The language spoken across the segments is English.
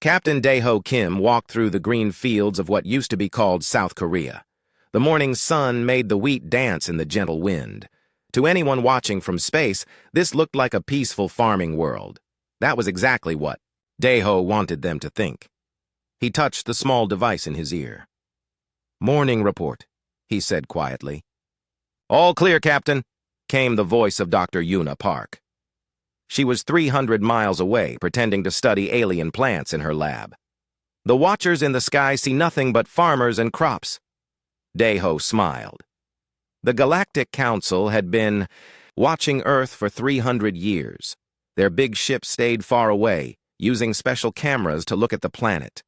Captain Daeho Kim walked through the green fields of what used to be called South Korea. The morning sun made the wheat dance in the gentle wind. To anyone watching from space, this looked like a peaceful farming world. That was exactly what Daeho wanted them to think. He touched the small device in his ear. "Morning report," he said quietly. "All clear, Captain," came the voice of Dr. Yuna Park. She was 300 miles away, pretending to study alien plants in her lab. "The watchers in the sky see nothing but farmers and crops." Daeho smiled. The Galactic Council had been watching Earth for 300 years. Their big ship stayed far away, using special cameras to look at the planet.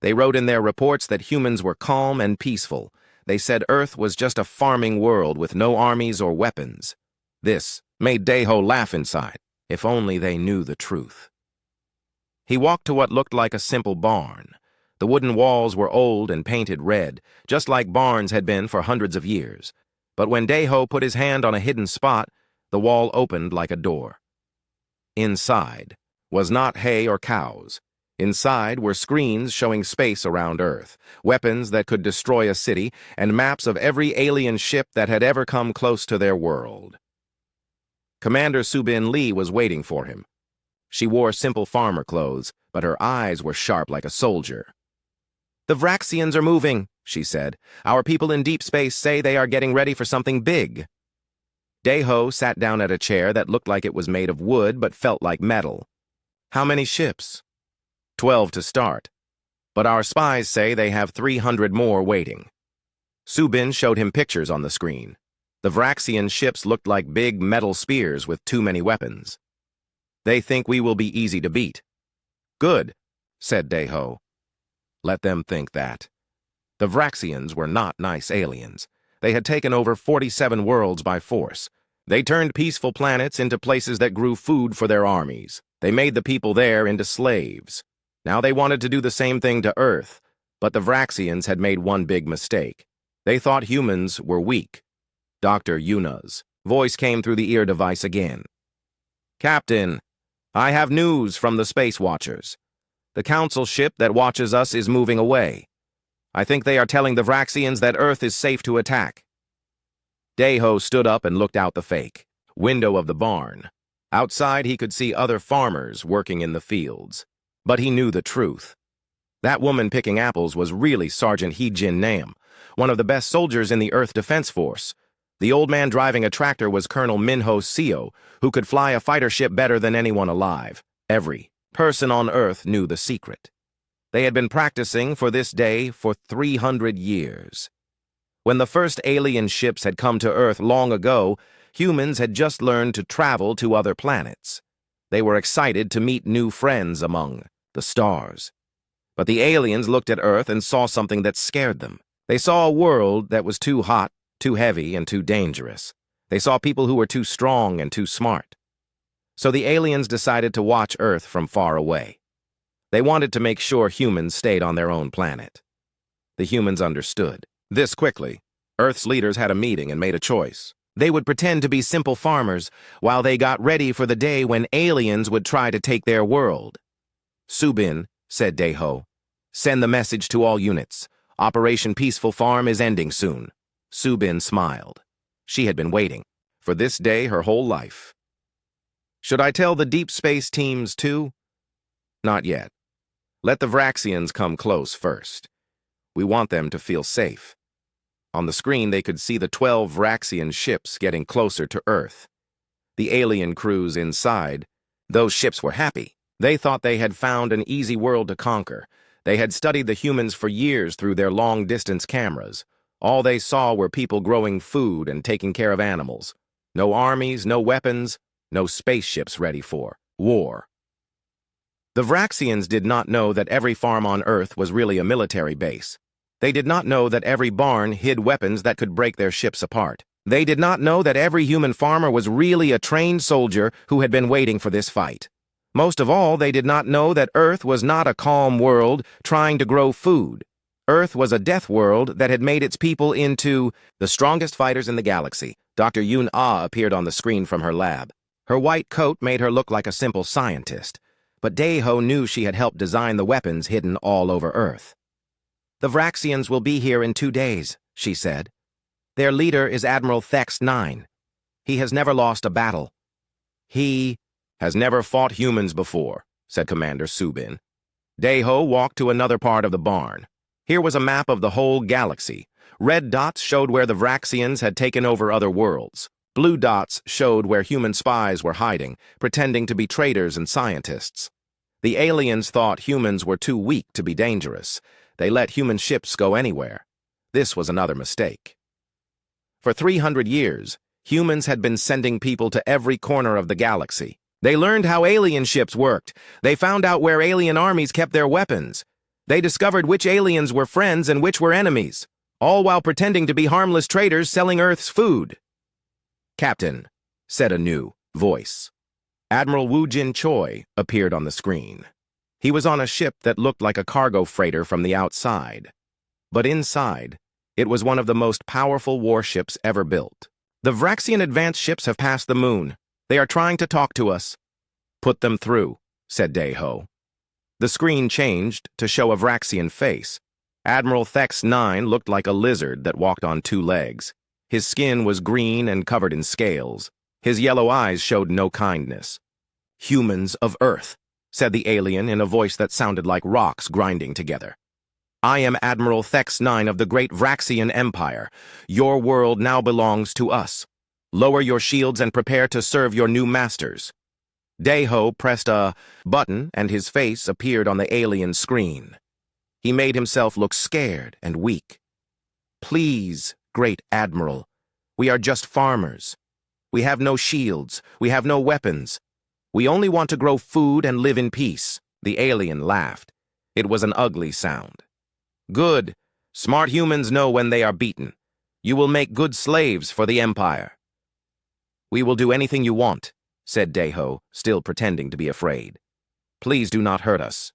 They wrote in their reports that humans were calm and peaceful. They said Earth was just a farming world with no armies or weapons. This made Daeho laugh inside. If only they knew the truth. He walked to what looked like a simple barn. The wooden walls were old and painted red, just like barns had been for hundreds of years. But when Daeho put his hand on a hidden spot, the wall opened like a door. Inside was not hay or cows. Inside were screens showing space around Earth, weapons that could destroy a city, and maps of every alien ship that had ever come close to their world. Commander Subin Lee was waiting for him. She wore simple farmer clothes, but her eyes were sharp like a soldier. "The Vraxians are moving," she said. "Our people in deep space say they are getting ready for something big." Daeho sat down at a chair that looked like it was made of wood but felt like metal. "How many ships?" 12 to start. But our spies say they have 300 more waiting." Subin showed him pictures on the screen. The Vraxian ships looked like big metal spears with too many weapons. "They think we will be easy to beat." "Good," said Daeho. "Let them think that." The Vraxians were not nice aliens. They had taken over 47 worlds by force. They turned peaceful planets into places that grew food for their armies. They made the people there into slaves. Now they wanted to do the same thing to Earth, but the Vraxians had made one big mistake. They thought humans were weak. Dr. Yuna's voice came through the ear device again. "Captain, I have news from the Space Watchers. The Council ship that watches us is moving away. I think they are telling the Vraxians that Earth is safe to attack." Daeho stood up and looked out the fake window of the barn. Outside, he could see other farmers working in the fields. But he knew the truth. That woman picking apples was really Sergeant Hee-Jin Nam, one of the best soldiers in the Earth Defense Force. The old man driving a tractor was Colonel Minho Seo, who could fly a fighter ship better than anyone alive. Every person on Earth knew the secret. They had been practicing for this day for 300 years. When the first alien ships had come to Earth long ago, humans had just learned to travel to other planets. They were excited to meet new friends among the stars. But the aliens looked at Earth and saw something that scared them. They saw a world that was too hot, too heavy, and too dangerous. They saw people who were too strong and too smart. So the aliens decided to watch Earth from far away. They wanted to make sure humans stayed on their own planet. The humans understood. This quickly, Earth's leaders had a meeting and made a choice. They would pretend to be simple farmers while they got ready for the day when aliens would try to take their world. "Subin," said Daeho, "send the message to all units. Operation Peaceful Farm is ending soon." Subin smiled. She had been waiting for this day her whole life. "Should I tell the deep space teams too?" "Not yet. Let the Vraxians come close first. We want them to feel safe." On the screen, they could see the 12 Vraxian ships getting closer to Earth. The alien crews inside, those ships were happy. They thought they had found an easy world to conquer. They had studied the humans for years through their long-distance cameras. All they saw were people growing food and taking care of animals. No armies, no weapons, no spaceships ready for war. The Vraxians did not know that every farm on Earth was really a military base. They did not know that every barn hid weapons that could break their ships apart. They did not know that every human farmer was really a trained soldier who had been waiting for this fight. Most of all, they did not know that Earth was not a calm world trying to grow food. Earth was a death world that had made its people into the strongest fighters in the galaxy. Dr. Yun-Ah appeared on the screen from her lab. Her white coat made her look like a simple scientist, but Daiho knew she had helped design the weapons hidden all over Earth. "The Vraxians will be here in 2 days," she said. "Their leader is Admiral Thex 9. He has never lost a battle." "He has never fought humans before," said Commander Subin. Daiho walked to another part of the barn. Here was a map of the whole galaxy. Red dots showed where the Vraxians had taken over other worlds. Blue dots showed where human spies were hiding, pretending to be traders and scientists. The aliens thought humans were too weak to be dangerous. They let human ships go anywhere. This was another mistake. For 300 years, humans had been sending people to every corner of the galaxy. They learned how alien ships worked. They found out where alien armies kept their weapons. They discovered which aliens were friends and which were enemies, all while pretending to be harmless traders selling Earth's food. "Captain," said a new voice. Admiral Woojin Choi appeared on the screen. He was on a ship that looked like a cargo freighter from the outside. But inside, it was one of the most powerful warships ever built. "The Vraxian advanced ships have passed the moon. They are trying to talk to us." "Put them through," said Daiho. The screen changed to show a Vraxian face. Admiral Thex 9 looked like a lizard that walked on 2 legs. His skin was green and covered in scales. His yellow eyes showed no kindness. "Humans of Earth," said the alien in a voice that sounded like rocks grinding together. "I am Admiral Thex 9 of the Great Vraxian Empire. Your world now belongs to us. Lower your shields and prepare to serve your new masters." Daiho pressed a button and his face appeared on the alien screen. He made himself look scared and weak. "Please, Great Admiral, we are just farmers. We have no shields, we have no weapons. We only want to grow food and live in peace." The alien laughed. It was an ugly sound. "Good. Smart humans know when they are beaten. You will make good slaves for the Empire." "We will do anything you want," said Daiho, still pretending to be afraid. "Please do not hurt us."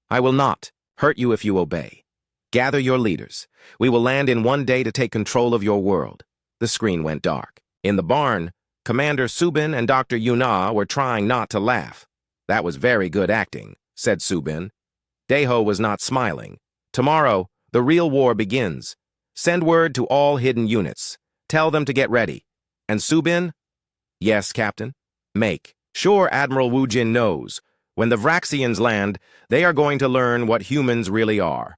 "I will not hurt you if you obey. Gather your leaders. We will land in 1 day to take control of your world." The screen went dark. In the barn, Commander Subin and Dr. Yuna were trying not to laugh. "That was very good acting," said Subin. Daiho was not smiling. "Tomorrow, the real war begins. Send word to all hidden units. Tell them to get ready. And Subin?" "Yes, Captain?" "Make sure Admiral Woojin knows. When the Vraxians land, they are going to learn what humans really are."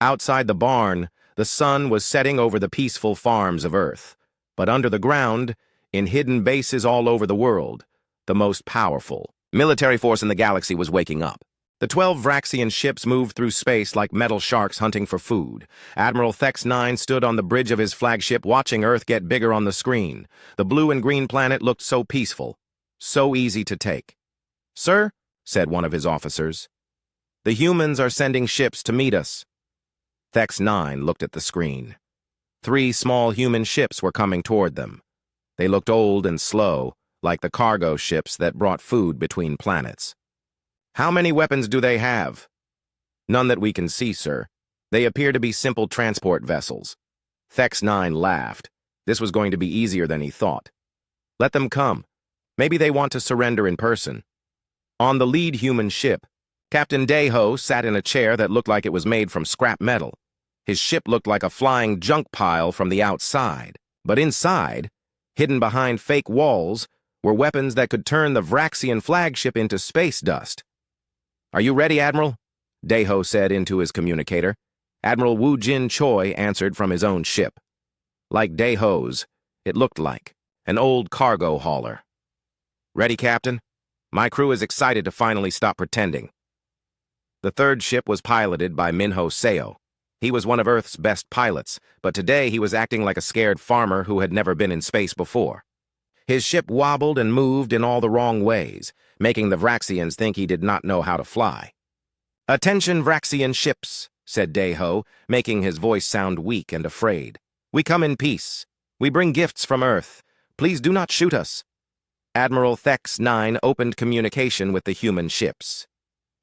Outside the barn, the sun was setting over the peaceful farms of Earth. But under the ground, in hidden bases all over the world, the most powerful military force in the galaxy was waking up. The 12 Vraxian ships moved through space like metal sharks hunting for food. Admiral Thex 9 stood on the bridge of his flagship watching Earth get bigger on the screen. The blue and green planet looked so peaceful, so easy to take. "Sir," said one of his officers, "the humans are sending ships to meet us." Thex 9 looked at the screen. 3 small human ships were coming toward them. They looked old and slow, like the cargo ships that brought food between planets. "How many weapons do they have?" "None that we can see, sir. They appear to be simple transport vessels." Thex 9 laughed. This was going to be easier than he thought. "Let them come. Maybe they want to surrender in person." On the lead human ship, Captain Daiho sat in a chair that looked like it was made from scrap metal. His ship looked like a flying junk pile from the outside. But inside, hidden behind fake walls, were weapons that could turn the Vraxian flagship into space dust. "Are you ready, Admiral?" Daiho said into his communicator. Admiral Woojin Choi answered from his own ship. Like Daiho's, it looked like an old cargo hauler. "Ready, Captain? My crew is excited to finally stop pretending." The third ship was piloted by Minho Seo. He was one of Earth's best pilots, but today he was acting like a scared farmer who had never been in space before. His ship wobbled and moved in all the wrong ways, making the Vraxians think he did not know how to fly. "Attention, Vraxian ships," said Daiho, making his voice sound weak and afraid. "We come in peace. We bring gifts from Earth. Please do not shoot us." Admiral Thex 9 opened communication with the human ships.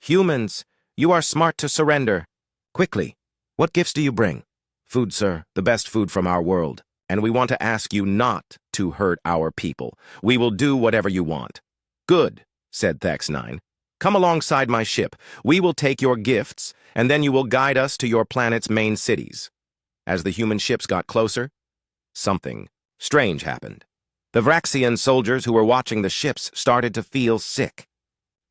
"Humans, you are smart to surrender. Quickly, what gifts do you bring?" "Food, sir, the best food from our world. And we want to ask you not to hurt our people. We will do whatever you want." "Good," said Thex 9. Come alongside my ship. We will take your gifts, and then you will guide us to your planet's main cities." As the human ships got closer, something strange happened. The Vraxian soldiers who were watching the ships started to feel sick.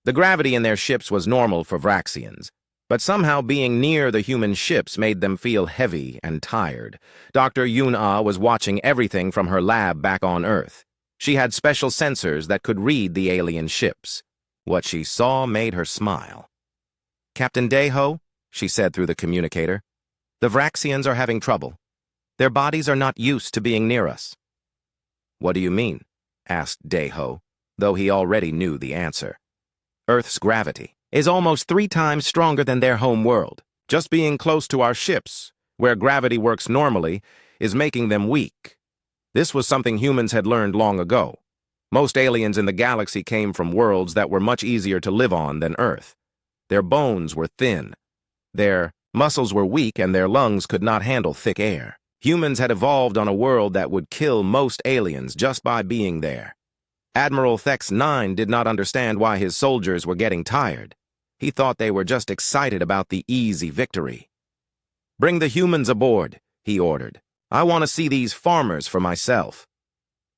The gravity in their ships was normal for Vraxians, but somehow being near the human ships made them feel heavy and tired. Dr. Yun-Ah was watching everything from her lab back on Earth. She had special sensors that could read the alien ships. What she saw made her smile. "Captain Deho," she said through the communicator, "the Vraxians are having trouble. Their bodies are not used to being near us." "What do you mean?" asked Deho, though he already knew the answer. "Earth's gravity is almost 3 times stronger than their home world. Just being close to our ships, where gravity works normally, is making them weak." This was something humans had learned long ago. Most aliens in the galaxy came from worlds that were much easier to live on than Earth. Their bones were thin. Their muscles were weak, and their lungs could not handle thick air. Humans had evolved on a world that would kill most aliens just by being there. Admiral Thex 9 did not understand why his soldiers were getting tired. He thought they were just excited about the easy victory. "Bring the humans aboard," he ordered. "I want to see these farmers for myself."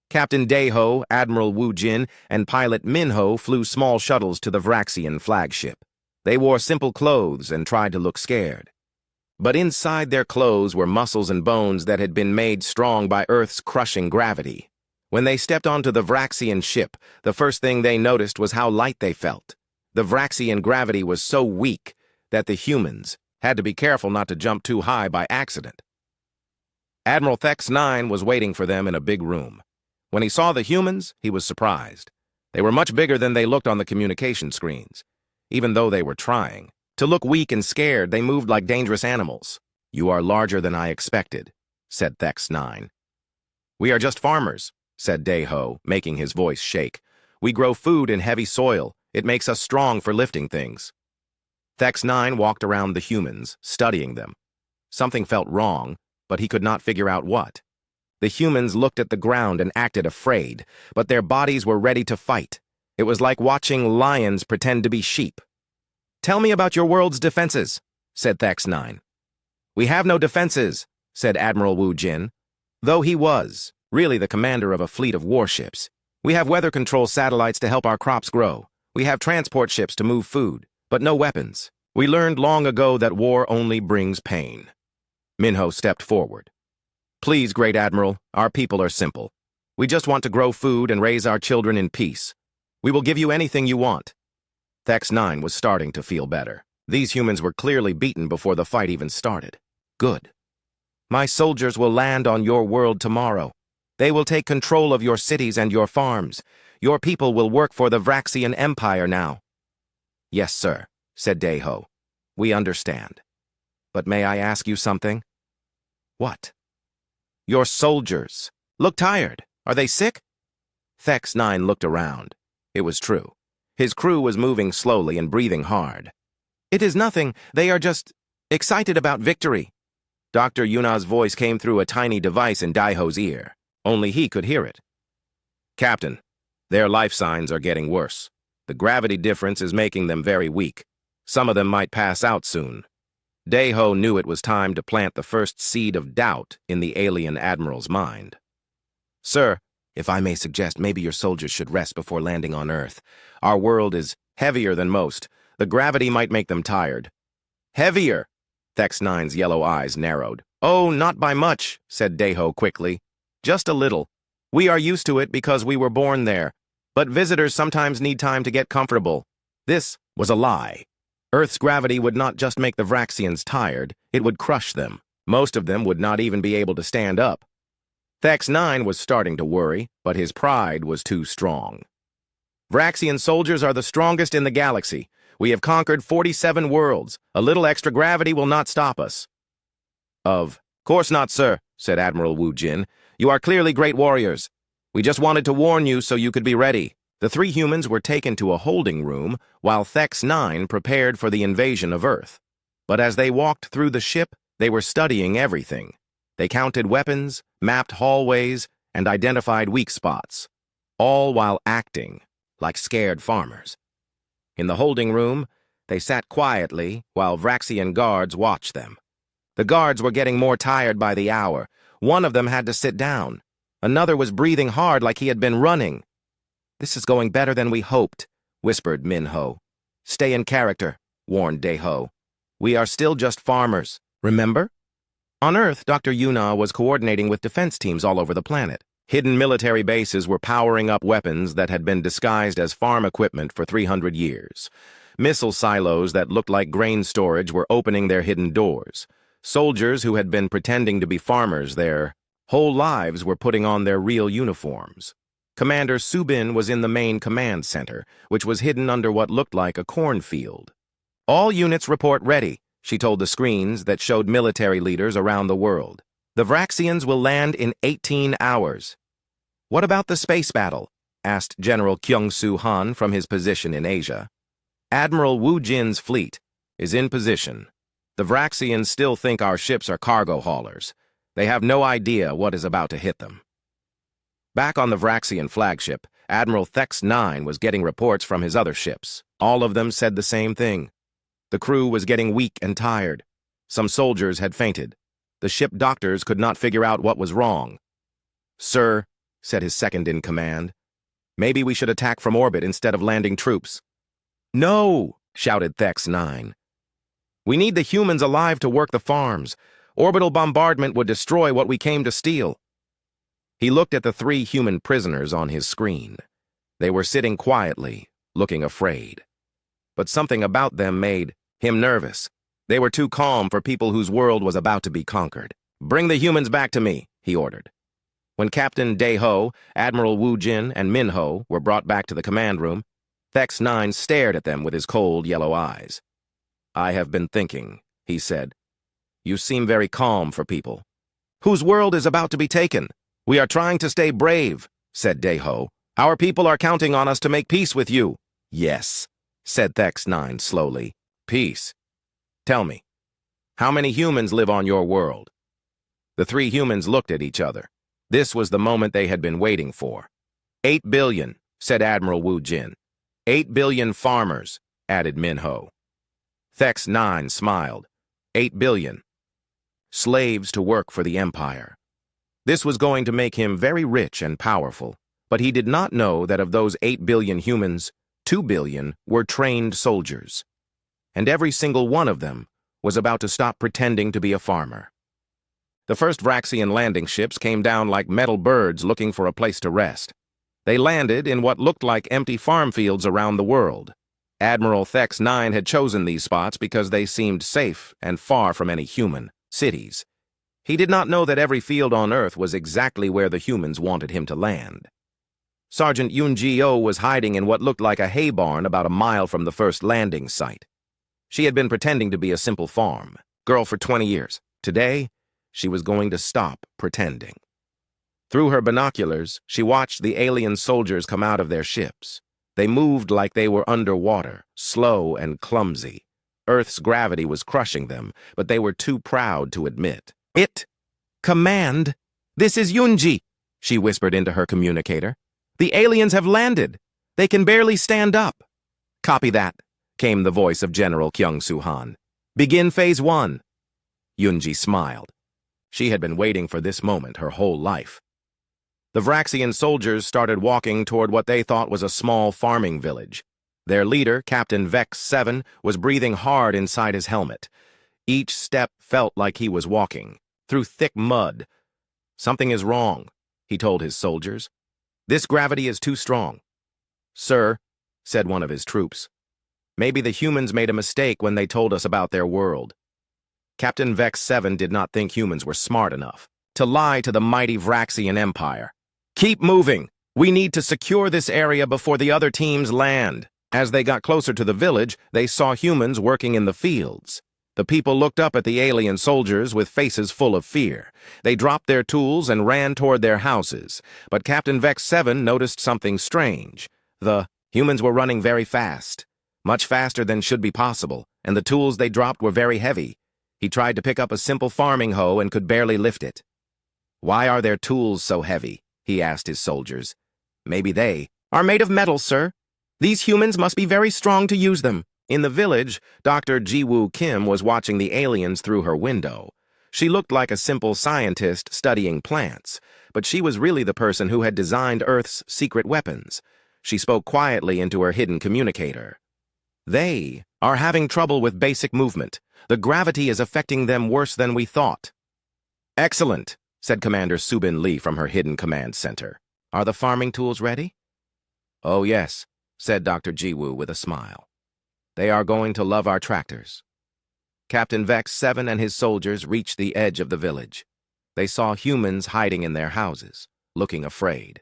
Captain Deho, Admiral Wu Jin, and pilot Minho flew small shuttles to the Vraxian flagship. They wore simple clothes and tried to look scared. But inside their clothes were muscles and bones that had been made strong by Earth's crushing gravity. When they stepped onto the Vraxian ship, the first thing they noticed was how light they felt. The Vraxian gravity was so weak that the humans had to be careful not to jump too high by accident. Admiral Thex 9 was waiting for them in a big room. When he saw the humans, he was surprised. They were much bigger than they looked on the communication screens. Even though they were trying to look weak and scared, they moved like dangerous animals. "You are larger than I expected," said Thex 9. "We are just farmers," said Deho, making his voice shake. "We grow food in heavy soil. It makes us strong for lifting things." Thex 9 walked around the humans, studying them. Something felt wrong, but he could not figure out what. The humans looked at the ground and acted afraid, but their bodies were ready to fight. It was like watching lions pretend to be sheep. "Tell me about your world's defenses," said Thex 9. "We have no defenses," said Admiral Wu Jin, though he was really the commander of a fleet of warships. "We have weather control satellites to help our crops grow. We have transport ships to move food, but no weapons. We learned long ago that war only brings pain." Minho stepped forward. "Please, Great Admiral, our people are simple. We just want to grow food and raise our children in peace. We will give you anything you want." Thex 9 was starting to feel better. These humans were clearly beaten before the fight even started. "Good. My soldiers will land on your world tomorrow. They will take control of your cities and your farms. Your people will work for the Vraxian Empire now." "Yes, sir," said Deho. "We understand. But may I ask you something?" "What?" "Your soldiers look tired. Are they sick?" Thex 9 looked around. It was true. His crew was moving slowly and breathing hard. "It is nothing. They are just excited about victory." Dr. Yuna's voice came through a tiny device in Daiho's ear. Only he could hear it. "Captain, their life signs are getting worse. The gravity difference is making them very weak. Some of them might pass out soon." Deho knew it was time to plant the first seed of doubt in the alien admiral's mind. "Sir, if I may suggest, maybe your soldiers should rest before landing on Earth. Our world is heavier than most. The gravity might make them tired." "Heavier?" Thex 9's yellow eyes narrowed. "Oh, not by much," said Deho quickly. "Just a little. We are used to it because we were born there. But visitors sometimes need time to get comfortable." This was a lie. Earth's gravity would not just make the Vraxians tired, it would crush them. Most of them would not even be able to stand up. Thex 9 was starting to worry, but his pride was too strong. "Vraxian soldiers are the strongest in the galaxy. We have conquered 47 worlds. A little extra gravity will not stop us." "Of course not, sir," said Admiral Wu Jin. "You are clearly great warriors. We just wanted to warn you so you could be ready." The 3 humans were taken to a holding room while Thex 9 prepared for the invasion of Earth. But as they walked through the ship, they were studying everything. They counted weapons, mapped hallways, and identified weak spots, all while acting like scared farmers. In the holding room, they sat quietly while Vraxian guards watched them. The guards were getting more tired by the hour. One of them had to sit down. Another was breathing hard like he had been running. "This is going better than we hoped," whispered Minho. "Stay in character," warned Deho. "We are still just farmers, remember?" On Earth, Dr. Yuna was coordinating with defense teams all over the planet. Hidden military bases were powering up weapons that had been disguised as farm equipment for 300 years. Missile silos that looked like grain storage were opening their hidden doors. Soldiers who had been pretending to be farmers their whole lives were putting on their real uniforms. Commander Subin was in the main command center, which was hidden under what looked like a cornfield. "All units report ready," she told the screens that showed military leaders around the world. "The Vraxians will land in 18 hours. "What about the space battle?" asked General Kyung-Soo Han from his position in Asia. "Admiral Wu Jin's fleet is in position. The Vraxians still think our ships are cargo haulers. They have no idea what is about to hit them." Back on the Vraxian flagship, Admiral Thex 9 was getting reports from his other ships. All of them said the same thing. The crew was getting weak and tired. Some soldiers had fainted. The ship doctors could not figure out what was wrong. "Sir," said his second-in-command, "maybe we should attack from orbit instead of landing troops." "No!" shouted Thex 9. "We need the humans alive to work the farms. Orbital bombardment would destroy what we came to steal." He looked at the 3 human prisoners on his screen. They were sitting quietly, looking afraid. But something about them made him nervous. They were too calm for people whose world was about to be conquered. "Bring the humans back to me," he ordered. When Captain Deho, Admiral Wu Jin, and Minho were brought back to the command room, Thex 9 stared at them with his cold yellow eyes. "I have been thinking," he said. "You seem very calm for people whose world is about to be taken." "We are trying to stay brave," said Deho. "Our people are counting on us to make peace with you." "Yes," said Thex 9 slowly. "Peace. Tell me, how many humans live on your world?" The 3 humans looked at each other. This was the moment they had been waiting for. 8 billion, said Admiral Wu Jin. 8 billion farmers, added Minho. Thex 9 smiled. 8 billion. Slaves to work for the Empire. This was going to make him very rich and powerful, but he did not know that of those 8 billion humans, 2 billion were trained soldiers. And every single one of them was about to stop pretending to be a farmer. The first Vraxian landing ships came down like metal birds looking for a place to rest. They landed in what looked like empty farm fields around the world. Admiral Thex 9 had chosen these spots because they seemed safe and far from any human cities. He did not know that every field on Earth was exactly where the humans wanted him to land. Sergeant Yoon-ji-oh was hiding in what looked like a hay barn about a mile from the first landing site. She had been pretending to be a simple farm girl for 20 years. Today, she was going to stop pretending. Through her binoculars, she watched the alien soldiers come out of their ships. They moved like they were underwater, slow and clumsy. Earth's gravity was crushing them, but they were too proud to admit. Command! This is Yoonji, she whispered into her communicator. The aliens have landed. They can barely stand up. Copy that, came the voice of General Kyung-Soo Han. Begin Phase 1. Yoonji smiled. She had been waiting for this moment her whole life. The Vraxian soldiers started walking toward what they thought was a small farming village. Their leader, Captain Vex 7, was breathing hard inside his helmet. Each step felt like he was walking through thick mud. Something is wrong, he told his soldiers. This gravity is too strong. Sir, said one of his troops, maybe the humans made a mistake when they told us about their world. Captain Vex 7 did not think humans were smart enough to lie to the mighty Vraxian Empire. Keep moving. We need to secure this area before the other teams land. As they got closer to the village, they saw humans working in the fields. The people looked up at the alien soldiers with faces full of fear. They dropped their tools and ran toward their houses. But Captain Vex 7 noticed something strange. The humans were running very fast, much faster than should be possible, and the tools they dropped were very heavy. He tried to pick up a simple farming hoe and could barely lift it. Why are their tools so heavy? He asked his soldiers. Maybe they are made of metal, sir. These humans must be very strong to use them. In the village, Dr. Jiwoo Kim was watching the aliens through her window. She looked like a simple scientist studying plants, but she was really the person who had designed Earth's secret weapons. She spoke quietly into her hidden communicator. They are having trouble with basic movement. The gravity is affecting them worse than we thought. Excellent, said Commander Subin Lee from her hidden command center. Are the farming tools ready? Oh yes, said Dr. Jiwoo with a smile. They are going to love our tractors. Captain Vex 7 and his soldiers reached the edge of the village. They saw humans hiding in their houses, looking afraid.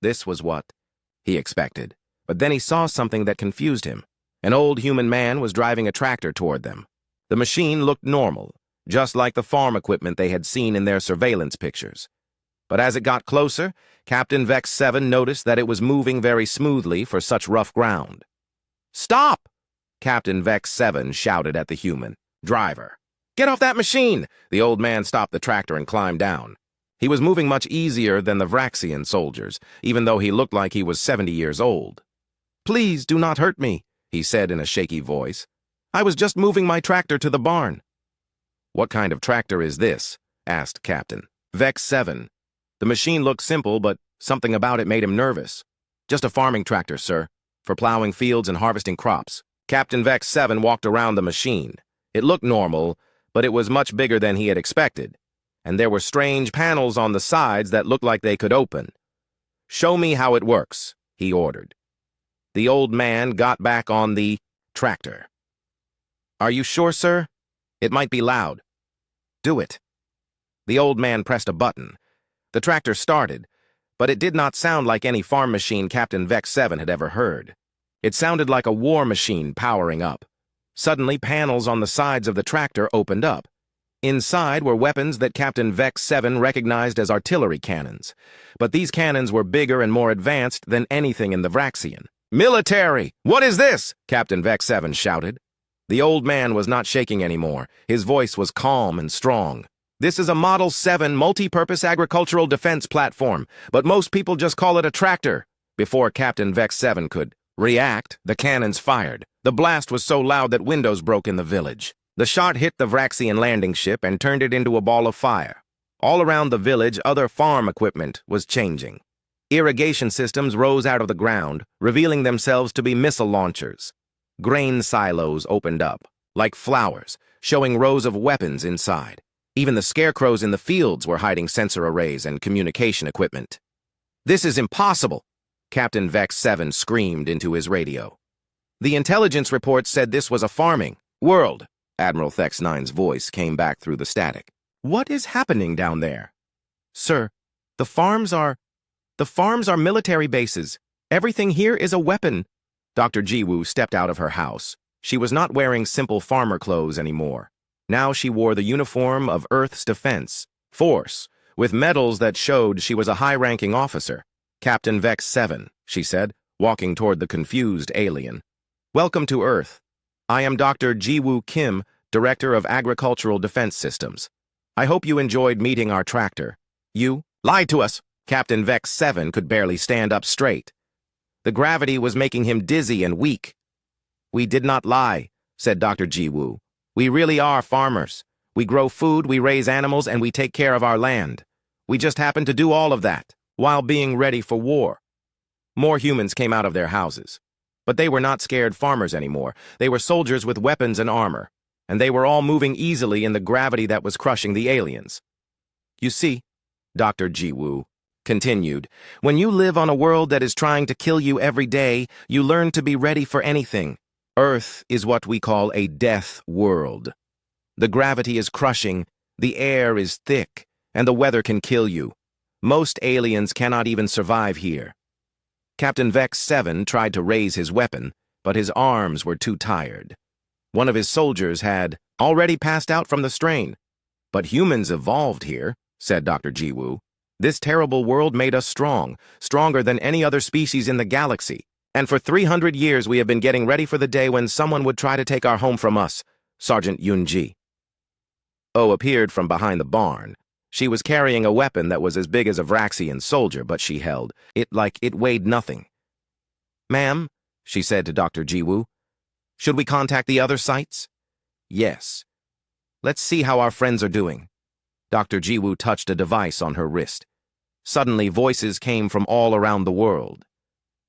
This was what he expected, but then he saw something that confused him. An old human man was driving a tractor toward them. The machine looked normal, just like the farm equipment they had seen in their surveillance pictures. But as it got closer, Captain Vex 7 noticed that it was moving very smoothly for such rough ground. "Stop!" Captain Vex 7 shouted at the human. "Driver, get off that machine!" The old man stopped the tractor and climbed down. He was moving much easier than the Vraxian soldiers, even though he looked like he was 70 years old. "Please do not hurt me," he said in a shaky voice. "I was just moving my tractor to the barn." "What kind of tractor is this?" asked Captain Vex 7. The machine looked simple, but something about it made him nervous. "Just a farming tractor, sir, for plowing fields and harvesting crops." Captain Vex 7 walked around the machine. It looked normal, but it was much bigger than he had expected, and there were strange panels on the sides that looked like they could open. "Show me how it works," he ordered. The old man got back on the tractor. "Are you sure, sir? It might be loud." "Do it." The old man pressed a button. The tractor started, but it did not sound like any farm machine Captain Vex 7 had ever heard. It sounded like a war machine powering up. Suddenly, panels on the sides of the tractor opened up. Inside were weapons that Captain Vex 7 recognized as artillery cannons, but these cannons were bigger and more advanced than anything in the Vraxian. "Military! What is this?" Captain Vex 7 shouted. The old man was not shaking anymore. His voice was calm and strong. "This is a Model 7 multi-purpose agricultural defense platform, but most people just call it a tractor." Before Captain Vex 7 could react, the cannons fired. The blast was so loud that windows broke in the village. The shot hit the Vraxian landing ship and turned it into a ball of fire. All around the village, other farm equipment was changing. Irrigation systems rose out of the ground, revealing themselves to be missile launchers. Grain silos opened up, like flowers, showing rows of weapons inside. Even the scarecrows in the fields were hiding sensor arrays and communication equipment. "This is impossible!" Captain Vex 7 screamed into his radio. "The intelligence report said this was a farming world." Admiral Thex 9's voice came back through the static. "What is happening down there?" "Sir, the farms are military bases. Everything here is a weapon." Dr. Jiwoo stepped out of her house. She was not wearing simple farmer clothes anymore. Now she wore the uniform of Earth's Defense Force, with medals that showed she was a high-ranking officer. "Captain Vex 7, she said, walking toward the confused alien. "Welcome to Earth. I am Dr. Jiwoo Kim, Director of Agricultural Defense Systems. I hope you enjoyed meeting our tractor." "You lied to us." Captain Vex 7 could barely stand up straight. The gravity was making him dizzy and weak. "We did not lie," said Dr. Jiwoo. "We really are farmers. We grow food, we raise animals, and we take care of our land. We just happen to do all of that while being ready for war." More humans came out of their houses. But they were not scared farmers anymore. They were soldiers with weapons and armor, and they were all moving easily in the gravity that was crushing the aliens. "You see," Dr. Jiwoo continued, "when you live on a world that is trying to kill you every day, you learn to be ready for anything. Earth is what we call a death world. The gravity is crushing, the air is thick, and the weather can kill you. Most aliens cannot even survive here." Captain Vex 7 tried to raise his weapon, but his arms were too tired. One of his soldiers had already passed out from the strain. "But humans evolved here," said Dr. Jiwoo. "This terrible world made us strong, stronger than any other species in the galaxy. And for 300 years we have been getting ready for the day when someone would try to take our home from us." Sergeant Yunji Oh appeared from behind the barn. She was carrying a weapon that was as big as a Vraxian soldier, but she held it like it weighed nothing. "Ma'am, she said to Dr. Jiwoo. Should we contact the other sites? Yes. Let's see how our friends are doing. Dr. Jiwoo touched a device on her wrist. Suddenly, voices came from all around the world.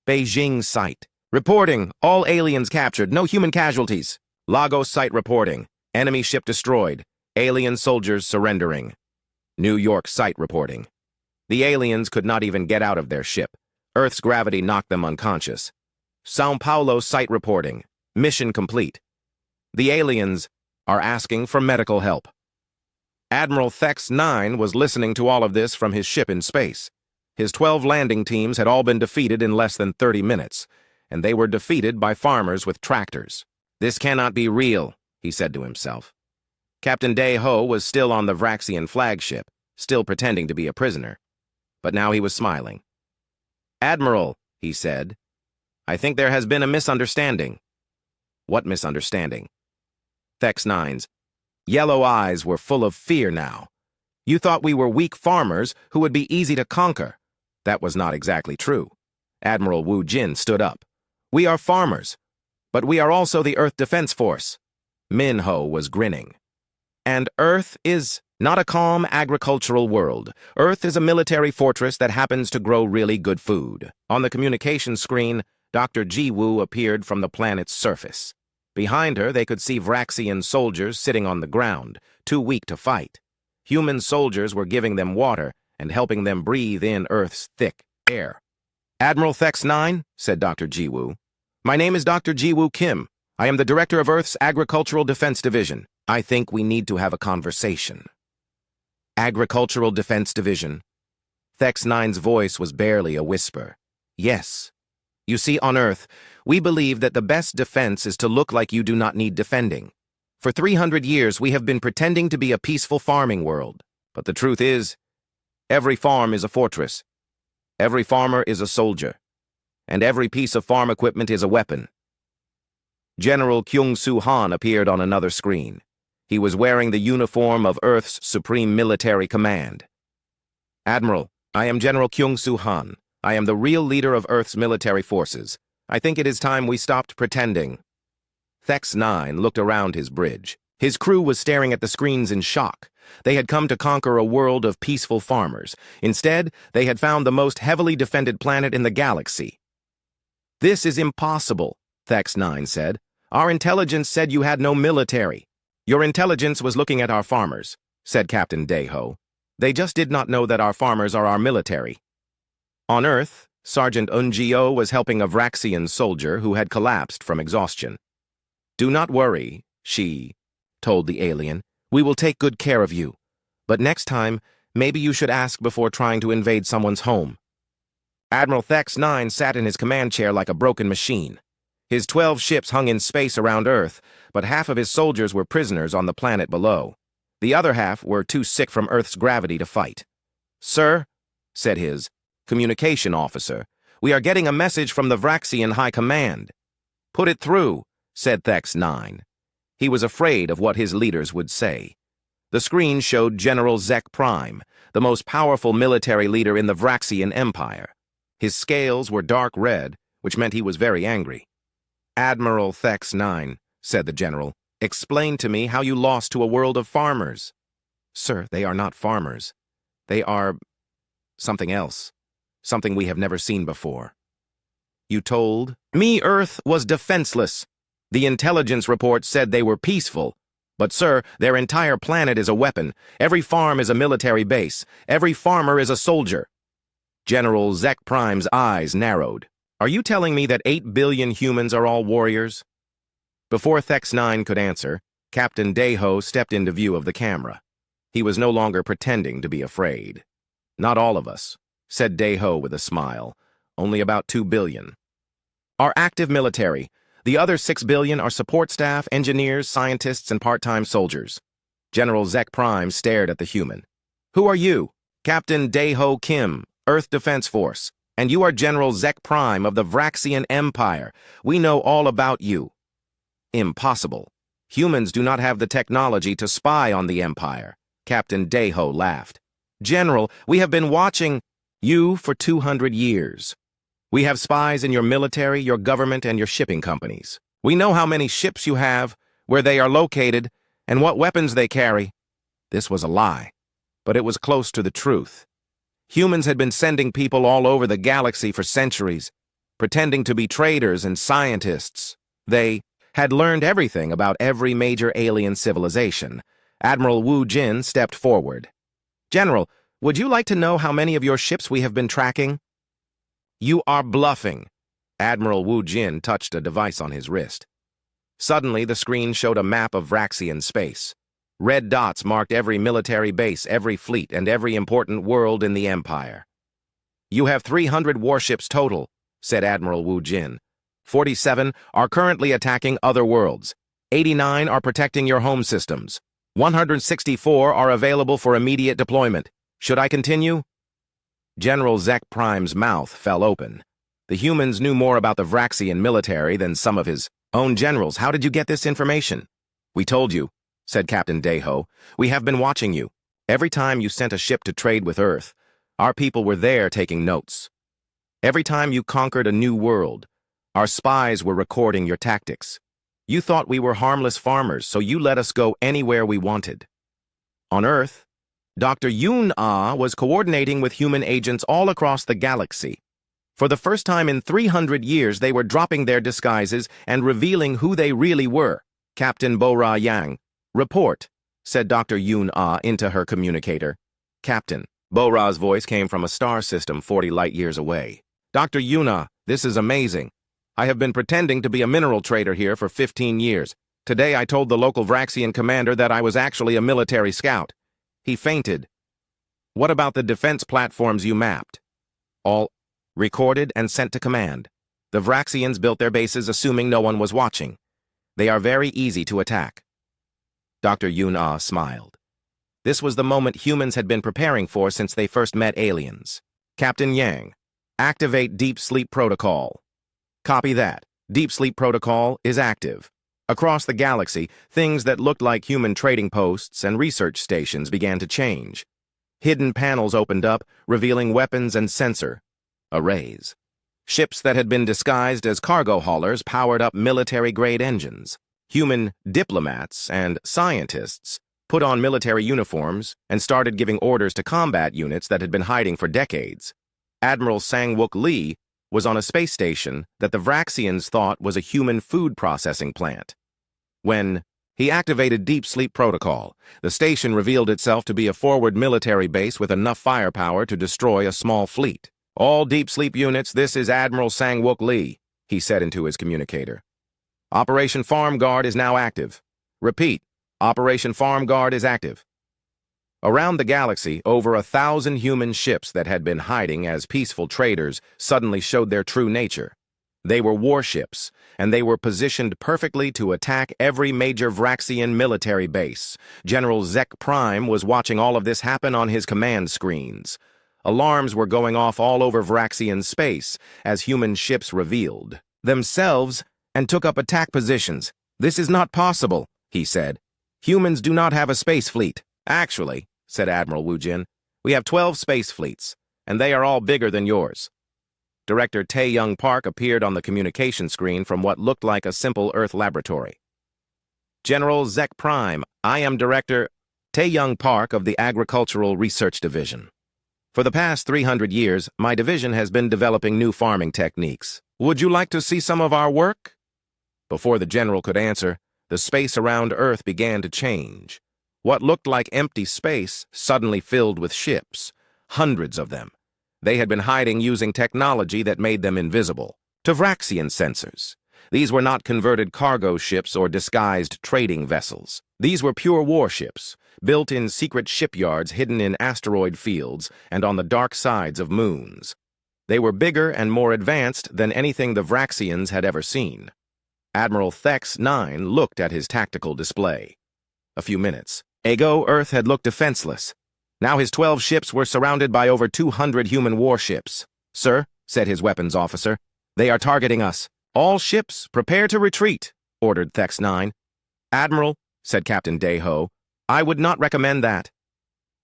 Beijing site. Reporting. All aliens captured. No human casualties. Lagos site reporting. Enemy ship destroyed. Alien soldiers surrendering. New York site reporting. The aliens could not even get out of their ship. Earth's gravity knocked them unconscious. São Paulo site reporting. Mission complete. The aliens are asking for medical help. Admiral Thex 9 was listening to all of this from his ship in space. His 12 landing teams had all been defeated in less than 30 minutes, and they were defeated by farmers with tractors. This cannot be real, he said to himself. Captain Dae-ho was still on the Vraxian flagship, still pretending to be a prisoner. But now he was smiling. Admiral, he said, I think there has been a misunderstanding. What misunderstanding? Thex 9's yellow eyes were full of fear now. You thought we were weak farmers who would be easy to conquer. That was not exactly true. Admiral Wu Jin stood up. We are farmers, but we are also the Earth Defense Force. Min-ho was grinning. And Earth is not a calm agricultural world. Earth is a military fortress that happens to grow really good food. On the communication screen, Dr. Jiwoo appeared from the planet's surface. Behind her, they could see Vraxian soldiers sitting on the ground, too weak to fight. Human soldiers were giving them water and helping them breathe in Earth's thick air. Admiral Thex 9, said Dr. Jiwoo. My name is Dr. Jiwoo Kim. I am the director of Earth's Agricultural Defense Division. I think we need to have a conversation. Agricultural Defense Division. Thex 9's voice was barely a whisper. Yes. You see, on Earth, we believe that the best defense is to look like you do not need defending. For 300 years, we have been pretending to be a peaceful farming world. But the truth is, every farm is a fortress. Every farmer is a soldier. And every piece of farm equipment is a weapon. General Kyung-Soo Han appeared on another screen. He was wearing the uniform of Earth's Supreme Military Command. Admiral, I am General Kyung-Soo Han. I am the real leader of Earth's military forces. I think it is time we stopped pretending. Thex 9 looked around his bridge. His crew was staring at the screens in shock. They had come to conquer a world of peaceful farmers. Instead, they had found the most heavily defended planet in the galaxy. This is impossible, Thex 9 said. Our intelligence said you had no military. Your intelligence was looking at our farmers, said Captain Dae-ho. They just did not know that our farmers are our military. On Earth, Sergeant Eun-gyo was helping a Vraxian soldier who had collapsed from exhaustion. Do not worry, she told the alien. We will take good care of you. But next time, maybe you should ask before trying to invade someone's home. Admiral Thex 9 sat in his command chair like a broken machine. His 12 ships hung in space around Earth, but half of his soldiers were prisoners on the planet below. The other half were too sick from Earth's gravity to fight. Sir, said his communication officer, we are getting a message from the Vraxian High Command. Put it through, said Thex 9. He was afraid of what his leaders would say. The screen showed General Zek Prime, the most powerful military leader in the Vraxian Empire. His scales were dark red, which meant he was very angry. Admiral Thex 9, said the general, explain to me how you lost to a world of farmers. Sir, they are not farmers. They are something else, something we have never seen before. You told me Earth was defenseless. The intelligence report said they were peaceful. But, sir, their entire planet is a weapon. Every farm is a military base. Every farmer is a soldier. General Zek Prime's eyes narrowed. Are you telling me that 8 billion humans are all warriors? Before Thex 9 could answer, Captain Dae-ho stepped into view of the camera. He was no longer pretending to be afraid. Not all of us, said Dae-ho with a smile. Only about 2 billion. Our active military. The other 6 billion are support staff, engineers, scientists, and part-time soldiers. General Zek Prime stared at the human. Who are you? Captain Dae-ho Kim, Earth Defense Force. And you are General Zek Prime of the Vraxian Empire. We know all about you. Impossible. Humans do not have the technology to spy on the Empire. Captain Dae-ho laughed. General, we have been watching you for 200 years. We have spies in your military, your government, and your shipping companies. We know how many ships you have, where they are located, and what weapons they carry." This was a lie, but it was close to the truth. Humans had been sending people all over the galaxy for centuries, pretending to be traders and scientists. They had learned everything about every major alien civilization. Admiral Wu Jin stepped forward. "General, would you like to know how many of your ships we have been tracking?" "You are bluffing." Admiral Wu Jin touched a device on his wrist. Suddenly, the screen showed a map of Vraxian space. Red dots marked every military base, every fleet, and every important world in the Empire. "You have 300 warships total," said Admiral Wu Jin. 47 are currently attacking other worlds. 89 are protecting your home systems. 164 are available for immediate deployment. Should I continue? General Zek Prime's mouth fell open. The humans knew more about the Vraxian military than some of his own generals. "How did you get this information?" "We told you," said Captain Deho. "We have been watching you. Every time you sent a ship to trade with Earth, our people were there taking notes. Every time you conquered a new world, our spies were recording your tactics. You thought we were harmless farmers, so you let us go anywhere we wanted. On Earth, Dr. Yoon Ah was coordinating with human agents all across the galaxy. For the first time in 300 years, they were dropping their disguises and revealing who they really were." "Captain Bo-Ra Yang, report," said Dr. Yoon Ah into her communicator. "Captain." Bo-Ra's voice came from a star system 40 light-years away. "Dr. Yoon Ah, this is amazing. I have been pretending to be a mineral trader here for 15 years. Today I told the local Vraxian commander that I was actually a military scout. He fainted. What about the defense platforms you mapped?" "All recorded and sent to command. The Vraxians built their bases assuming no one was watching. They are very easy to attack." Dr. Yoon Ah smiled. This was the moment humans had been preparing for since they first met aliens. "Captain Yang, activate Deep Sleep Protocol." "Copy that. Deep Sleep Protocol is active." Across the galaxy, things that looked like human trading posts and research stations began to change. Hidden panels opened up, revealing weapons and sensor arrays. Ships that had been disguised as cargo haulers powered up military-grade engines. Human diplomats and scientists put on military uniforms and started giving orders to combat units that had been hiding for decades. Admiral Sang-Wook Lee was on a space station that the Vraxians thought was a human food processing plant. When he activated Deep Sleep Protocol, the station revealed itself to be a forward military base with enough firepower to destroy a small fleet. "All Deep Sleep units, this is Admiral Sang-Wook Lee," he said into his communicator. "Operation Farm Guard is now active. Repeat, Operation Farm Guard is active." Around the galaxy, over 1,000 human ships that had been hiding as peaceful traders suddenly showed their true nature. They were warships, and they were positioned perfectly to attack every major Vraxian military base. General Zek Prime was watching all of this happen on his command screens. Alarms were going off all over Vraxian space as human ships revealed themselves and took up attack positions. "This is not possible," he said. "Humans do not have a space fleet." "Actually," said Admiral Wu Jin, "we have 12 space fleets, and they are all bigger than yours." Director Tae-Young Park appeared on the communication screen from what looked like a simple Earth laboratory. "General Zek Prime, I am Director Tae-Young Park of the Agricultural Research Division. For the past 300 years, my division has been developing new farming techniques. Would you like to see some of our work?" Before the general could answer, the space around Earth began to change. What looked like empty space suddenly filled with ships, hundreds of them. They had been hiding using technology that made them invisible to Vraxian sensors. These were not converted cargo ships or disguised trading vessels. These were pure warships, built in secret shipyards hidden in asteroid fields and on the dark sides of moons. They were bigger and more advanced than anything the Vraxians had ever seen. Admiral Thex 9 looked at his tactical display. A few minutes ago, Earth had looked defenseless. Now his 12 ships were surrounded by over 200 human warships. "Sir," said his weapons officer, "they are targeting us. All ships, prepare to retreat," ordered Thex 9. "Admiral," said Captain Deho, "I would not recommend that."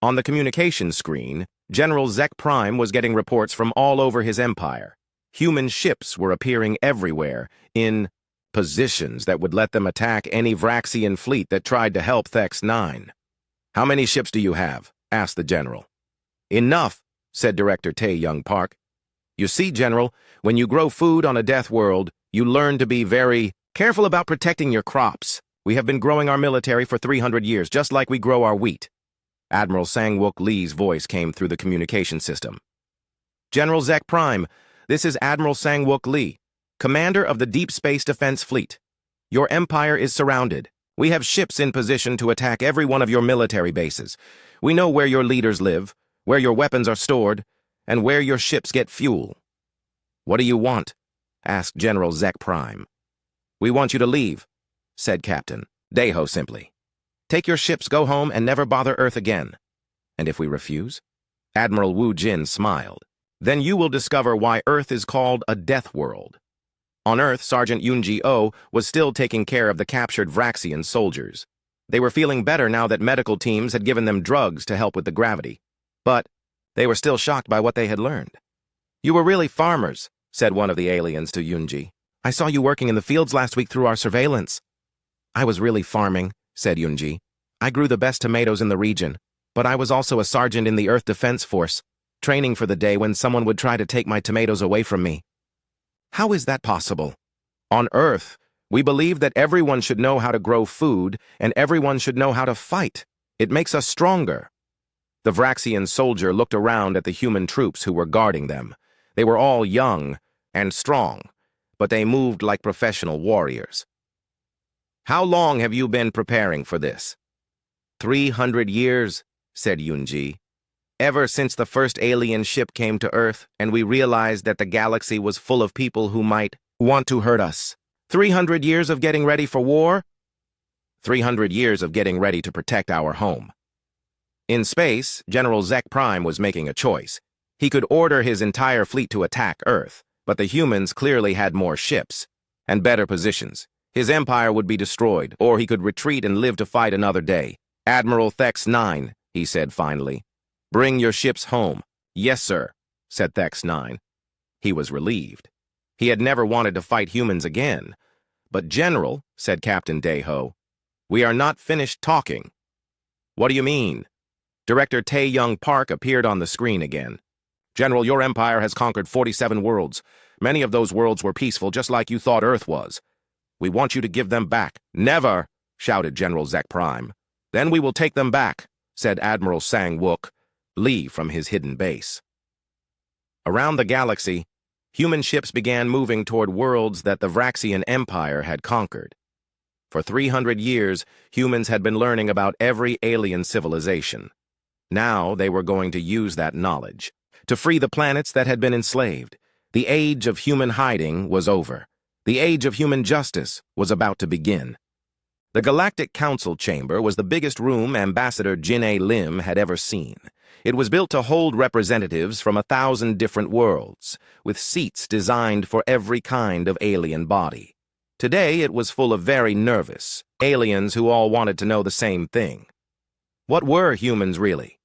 On the communications screen, General Zek Prime was getting reports from all over his empire. Human ships were appearing everywhere, in positions that would let them attack any Vraxian fleet that tried to help Thex 9. "How many ships do you have?" asked the general. "Enough," said Director Tae-Young Park. "You see, General, when you grow food on a death world, you learn to be very careful about protecting your crops. We have been growing our military for 300 years, just like we grow our wheat." Admiral Sang-Wook Lee's voice came through the communication system. "General Zek Prime, this is Admiral Sang-Wook Lee, commander of the Deep Space Defense Fleet. Your empire is surrounded. We have ships in position to attack every one of your military bases. We know where your leaders live, where your weapons are stored, and where your ships get fuel." "What do you want?" asked General Zek Prime. "We want you to leave," said Captain Daeho simply. "Take your ships, go home, and never bother Earth again." "And if we refuse?" Admiral Wu Jin smiled. "Then you will discover why Earth is called a death world." On Earth, Sergeant Yoon-ji-oh was still taking care of the captured Vraxian soldiers. They were feeling better now that medical teams had given them drugs to help with the gravity. But they were still shocked by what they had learned. "You were really farmers," said one of the aliens to Yoon-ji. "I saw you working in the fields last week through our surveillance." "I was really farming," said Yoon-ji. "I grew the best tomatoes in the region, but I was also a sergeant in the Earth Defense Force, training for the day when someone would try to take my tomatoes away from me." "How is that possible?" "On Earth, we believe that everyone should know how to grow food, and everyone should know how to fight. It makes us stronger." The Vraxian soldier looked around at the human troops who were guarding them. They were all young and strong, but they moved like professional warriors. "How long have you been preparing for this?" 300 years, said Yoon-ji. "Ever since the first alien ship came to Earth and we realized that the galaxy was full of people who might want to hurt us. 300 years of getting ready for war? 300 years of getting ready to protect our home." In space, General Zek Prime was making a choice. He could order his entire fleet to attack Earth, but the humans clearly had more ships and better positions. His empire would be destroyed, or he could retreat and live to fight another day. "Admiral Thex 9, he said finally. "Bring your ships home." "Yes, sir," said Thex 9. He was relieved. He had never wanted to fight humans again. "But General," said Captain Daeho, "we are not finished talking." "What do you mean?" Director Tae-Young Park appeared on the screen again. "General, your empire has conquered 47 worlds. Many of those worlds were peaceful, just like you thought Earth was. We want you to give them back." "Never," shouted General Zek Prime. "Then we will take them back," said Admiral Sang-Wook Lee from his hidden base. Around the galaxy, human ships began moving toward worlds that the Vraxian Empire had conquered. For 300 years, humans had been learning about every alien civilization. Now they were going to use that knowledge to free the planets that had been enslaved. The age of human hiding was over. The age of human justice was about to begin. The Galactic Council Chamber was the biggest room Ambassador Jin-A Lim had ever seen. It was built to hold representatives from 1,000 different worlds, with seats designed for every kind of alien body. Today it was full of very nervous aliens who all wanted to know the same thing. What were humans really?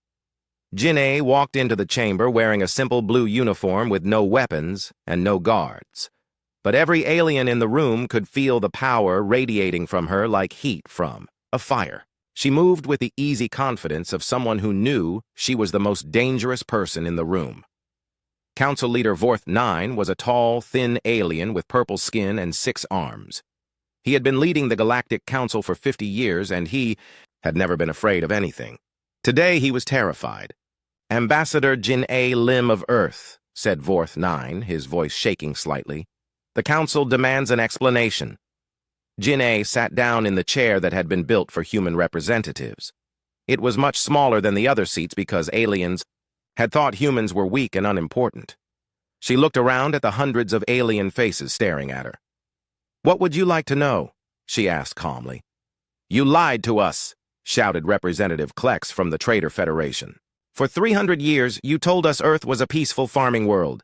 Jin-A walked into the chamber wearing a simple blue uniform with no weapons and no guards. But every alien in the room could feel the power radiating from her like heat from a fire. She moved with the easy confidence of someone who knew she was the most dangerous person in the room. Council Leader Vorth 9 was a tall, thin alien with purple skin and 6 arms. He had been leading the Galactic Council for 50 years, and he had never been afraid of anything. Today he was terrified. "Ambassador Jin-A Lim of Earth," said Vorth 9, his voice shaking slightly. "The Council demands an explanation." Jin-A sat down in the chair that had been built for human representatives. It was much smaller than the other seats because aliens had thought humans were weak and unimportant. She looked around at the hundreds of alien faces staring at her. "What would you like to know?" she asked calmly. "You lied to us," shouted Representative Klex from the Trader Federation. "For 300 years, you told us Earth was a peaceful farming world."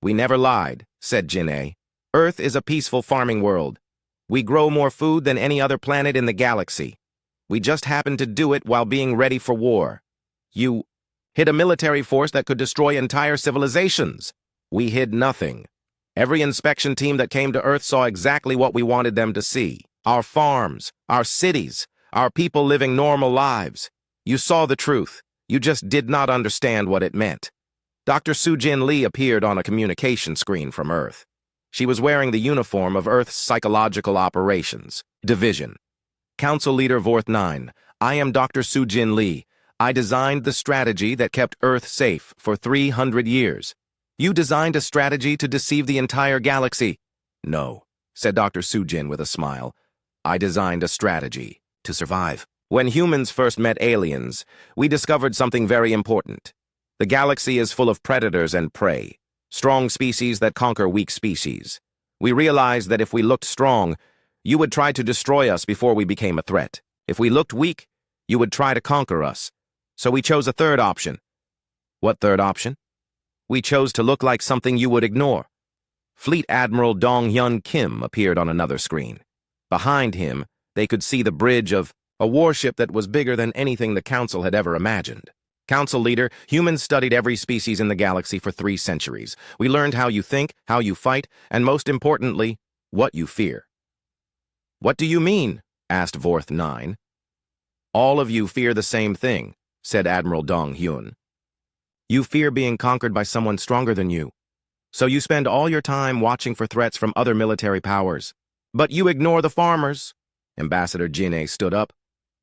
"We never lied," said Jin-A. "Earth is a peaceful farming world. We grow more food than any other planet in the galaxy. We just happen to do it while being ready for war. You hit a military force that could destroy entire civilizations." We hid nothing. Every inspection team that came to Earth saw exactly what we wanted them to see. Our farms, our cities, our people living normal lives. You saw the truth. You just did not understand what it meant. Dr. Sujin Lee appeared on a communication screen from Earth. She was wearing the uniform of Earth's Psychological Operations Division. Council Leader Vorth 9, I am Dr. Sujin Lee. I designed the strategy that kept Earth safe for 300 years. You designed a strategy to deceive the entire galaxy. No, said Dr. Sujin with a smile. I designed a strategy to survive. When humans first met aliens, we discovered something very important. The galaxy is full of predators and prey, strong species that conquer weak species. We realized that if we looked strong, you would try to destroy us before we became a threat. If we looked weak, you would try to conquer us. So we chose a third option. What third option? We chose to look like something you would ignore. Fleet Admiral Dong-Hyun Kim appeared on another screen. Behind him, they could see the bridge of a warship that was bigger than anything the Council had ever imagined. Council Leader, humans studied every species in the galaxy for 3 centuries. We learned how you think, how you fight, and most importantly, what you fear. What do you mean? Asked Vorth 9. All of you fear the same thing, said Admiral Dong-Hyun. You fear being conquered by someone stronger than you. So you spend all your time watching for threats from other military powers. But you ignore the farmers. Ambassador Jin-A stood up.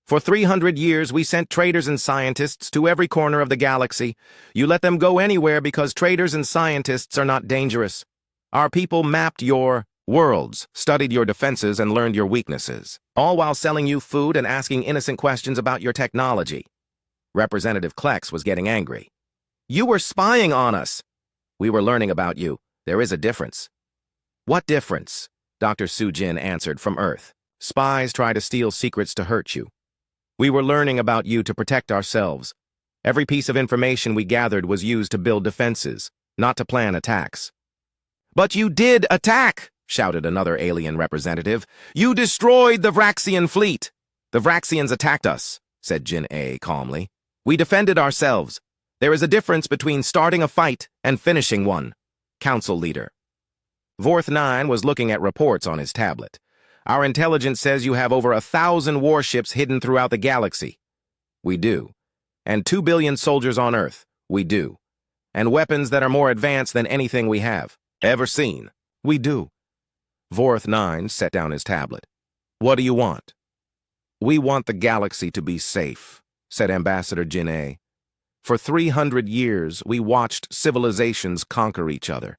For 300 years, we sent traders and scientists to every corner of the galaxy. You let them go anywhere because traders and scientists are not dangerous. Our people mapped your worlds, studied your defenses, and learned your weaknesses, all while selling you food and asking innocent questions about your technology. Representative Klex was getting angry. You were spying on us. We were learning about you. There is a difference. What difference? Dr. Sujin answered from Earth. Spies try to steal secrets to hurt you. We were learning about you to protect ourselves. Every piece of information we gathered was used to build defenses, not to plan attacks. But you did attack, shouted another alien representative. You destroyed the Vraxian fleet. The Vraxians attacked us, said Jin-A calmly. We defended ourselves. There is a difference between starting a fight and finishing one. Council Leader. Vorth 9 was looking at reports on his tablet. Our intelligence says you have over 1,000 warships hidden throughout the galaxy. We do. And 2 billion soldiers on Earth. We do. And weapons that are more advanced than anything we have ever seen. We do. Vorth 9 set down his tablet. What do you want? We want the galaxy to be safe, said Ambassador Jin-A. For 300 years, we watched civilizations conquer each other.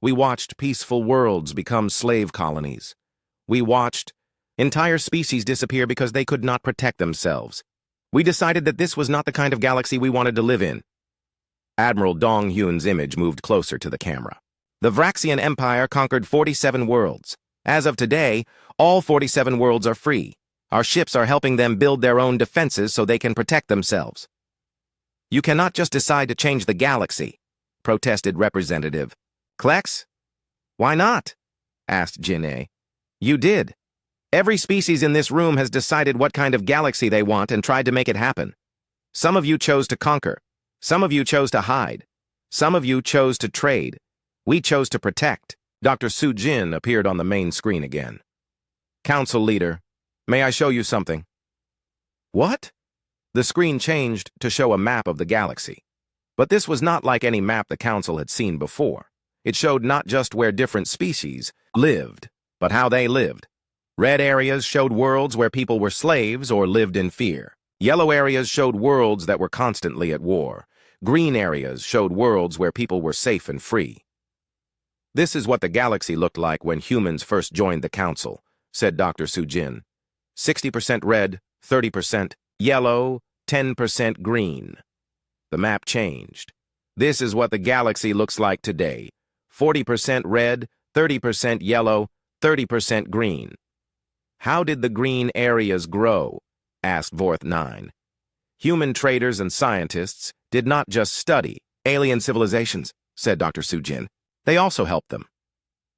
We watched peaceful worlds become slave colonies. We watched entire species disappear because they could not protect themselves. We decided that this was not the kind of galaxy we wanted to live in. Admiral Dong-Hyun's image moved closer to the camera. The Vraxian Empire conquered 47 worlds. As of today, all 47 worlds are free. Our ships are helping them build their own defenses so they can protect themselves. You cannot just decide to change the galaxy, protested Representative Klex. Why not? Asked Jin-A. You did. Every species in this room has decided what kind of galaxy they want and tried to make it happen. Some of you chose to conquer. Some of you chose to hide. Some of you chose to trade. We chose to protect. Dr. Sujin appeared on the main screen again. Council Leader, may I show you something? What? The screen changed to show a map of the galaxy. But this was not like any map the Council had seen before. It showed not just where different species lived, but how they lived. Red areas showed worlds where people were slaves or lived in fear. Yellow areas showed worlds that were constantly at war. Green areas showed worlds where people were safe and free. This is what the galaxy looked like when humans first joined the Council, said Dr. Sujin. 60% red, 30% yellow, 10% green. The map changed. This is what the galaxy looks like today. 40% red, 30% yellow, 30% green. How did the green areas grow? Asked Vorth 9. Human traders and scientists did not just study alien civilizations, said Dr. Sujin. They also helped them.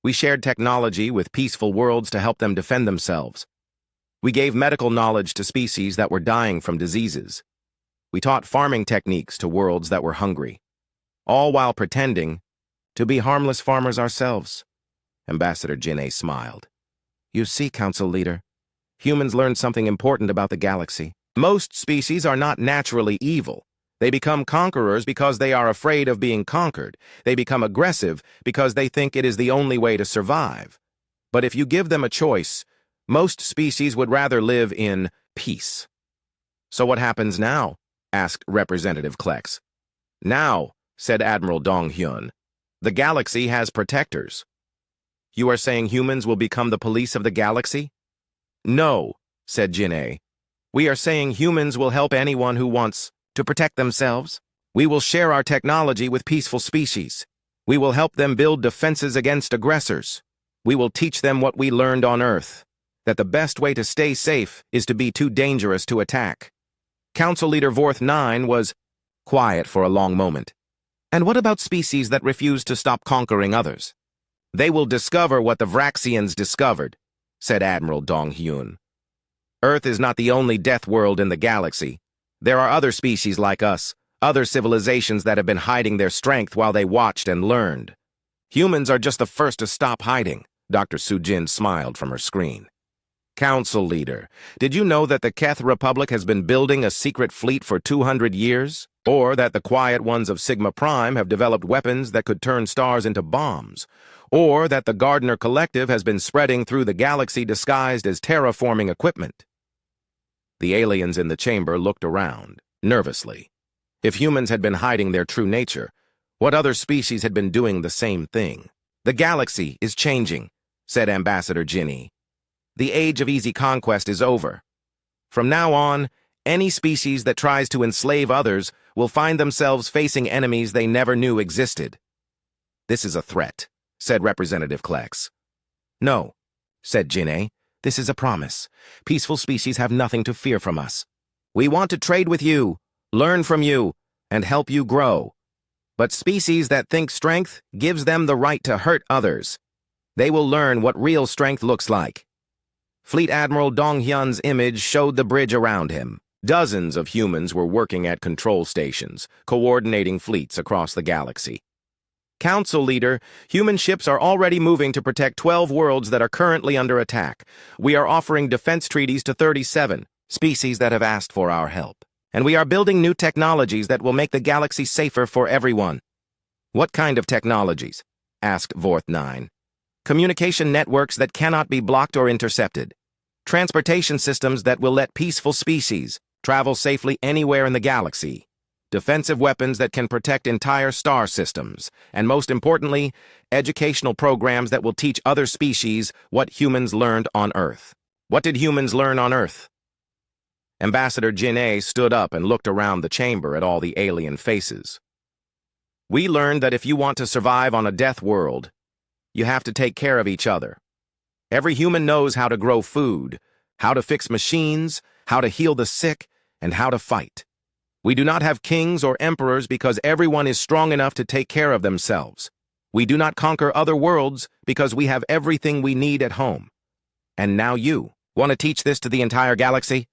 We shared technology with peaceful worlds to help them defend themselves. We gave medical knowledge to species that were dying from diseases. We taught farming techniques to worlds that were hungry, all while pretending to be harmless farmers ourselves. Ambassador Jinneh smiled. You see, Council Leader, humans learned something important about the galaxy. Most species are not naturally evil. They become conquerors because they are afraid of being conquered. They become aggressive because they think it is the only way to survive. But if you give them a choice, most species would rather live in peace. So what happens now? Asked Representative Klex. Now, said Admiral Dong Hyun, the galaxy has protectors. You are saying humans will become the police of the galaxy? No, said Jinneh. We are saying humans will help anyone who wants to protect themselves. We will share our technology with peaceful species. We will help them build defenses against aggressors. We will teach them what we learned on Earth, that the best way to stay safe is to be too dangerous to attack. Council Leader Vorth 9 was quiet for a long moment. And what about species that refuse to stop conquering others? They will discover what the Vraxians discovered, said Admiral Dong Hyun. Earth is not the only death world in the galaxy. There are other species like us, other civilizations that have been hiding their strength while they watched and learned. Humans are just the first to stop hiding, Dr. Sujin smiled from her screen. Council Leader, did you know that the Keth Republic has been building a secret fleet for 200 years? Or that the Quiet Ones of Sigma Prime have developed weapons that could turn stars into bombs? Or that the Gardner Collective has been spreading through the galaxy disguised as terraforming equipment? The aliens in the chamber looked around, nervously. If humans had been hiding their true nature, what other species had been doing the same thing? The galaxy is changing, said Ambassador Jinneh. The age of easy conquest is over. From now on, any species that tries to enslave others will find themselves facing enemies they never knew existed. This is a threat, said Representative Klex. No, said Jinneh. This is a promise. Peaceful species have nothing to fear from us. We want to trade with you, learn from you, and help you grow. But species that think strength gives them the right to hurt others. They will learn what real strength looks like. Fleet Admiral Dong Hyun's image showed the bridge around him. Dozens of humans were working at control stations, coordinating fleets across the galaxy. Council Leader, human ships are already moving to protect 12 worlds that are currently under attack. We are offering defense treaties to 37 species that have asked for our help. And we are building new technologies that will make the galaxy safer for everyone. What kind of technologies? Asked Vorth 9. Communication networks that cannot be blocked or intercepted. Transportation systems that will let peaceful species travel safely anywhere in the galaxy. Defensive weapons that can protect entire star systems. And most importantly, educational programs that will teach other species what humans learned on Earth. What did humans learn on Earth? Ambassador Jinneh stood up and looked around the chamber at all the alien faces. We learned that if you want to survive on a death world, you have to take care of each other. Every human knows how to grow food, how to fix machines, how to heal the sick, and how to fight. We do not have kings or emperors because everyone is strong enough to take care of themselves. We do not conquer other worlds because we have everything we need at home. And now you want to teach this to the entire galaxy?